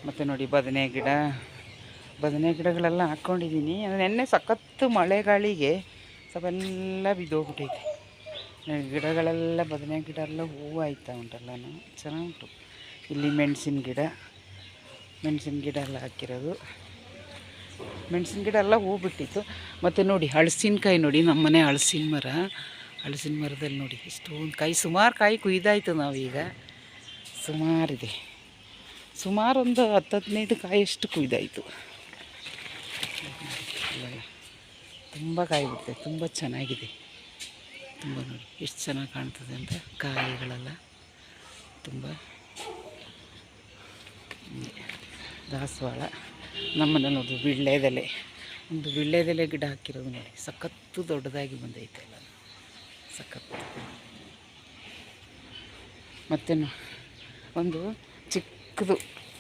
ಮತ್ತು ನೋಡಿ ಬದನೆ ಗಿಡಗಳೆಲ್ಲ ಹಾಕ್ಕೊಂಡಿದ್ದೀನಿ. ನೆನ್ನೆ ಸಖತ್ತು ಮಳೆಗಾಳಿಗೆ ಸವೆಲ್ಲ ಬಿದ್ದೋಗ್ಬಿಟ್ಟೈತೆ. ಗಿಡಗಳೆಲ್ಲ ಬದನೆ ಗಿಡ ಎಲ್ಲ ಹೂವು ಆಯ್ತಾ ಉಂಟಲ್ಲನೂ ಚೆನ್ನಾಗುಂಟು. ಇಲ್ಲಿ ಮೆಣಸಿನ ಗಿಡ ಎಲ್ಲ ಹಾಕಿರೋದು. ಮೆಣಸಿನ ಗಿಡ ಎಲ್ಲ ಹೂ ಬಿಟ್ಟಿತ್ತು. ಮತ್ತು ನೋಡಿ ಹಲಸಿನಕಾಯಿ ನೋಡಿ, ನಮ್ಮನೆ ಹಲಸಿನ ಮರದಲ್ಲಿ ನೋಡಿ ಇಷ್ಟೊಂದು ಕಾಯಿ, ಸುಮಾರು ಕಾಯಿ ಕುಯ್ದಾಯಿತು. ನಾವೀಗ ಸುಮಾರು ಒಂದು 10-15 ಕಾಯಿಯಷ್ಟು ಕುಯ್ದಾಯಿತು. ತುಂಬ ಕಾಯಿ ಬಿಡ್ತದೆ, ತುಂಬ ಚೆನ್ನಾಗಿದೆ. ತುಂಬ ನೋಡಿ ಎಷ್ಟು ಚೆನ್ನಾಗಿ ಕಾಣ್ತದೆ ಅಂತ ಕಾಯಿಗಳೆಲ್ಲ. ತುಂಬ ದಾಸವಾಳ. ನಮ್ಮನೆ ನೋಡಿ ಒಂದು ವೀಳ್ಯದೆಲೆ ಗಿಡ ಹಾಕಿರೋದು ನೋಡಿ, ಸಖತ್ತು ದೊಡ್ಡದಾಗಿ ಬಂದೈತೆ ಎಲ್ಲ, ಸಖತ್ತು. ಮತ್ತು ಒಂದು ಚಿಕ್ಕದು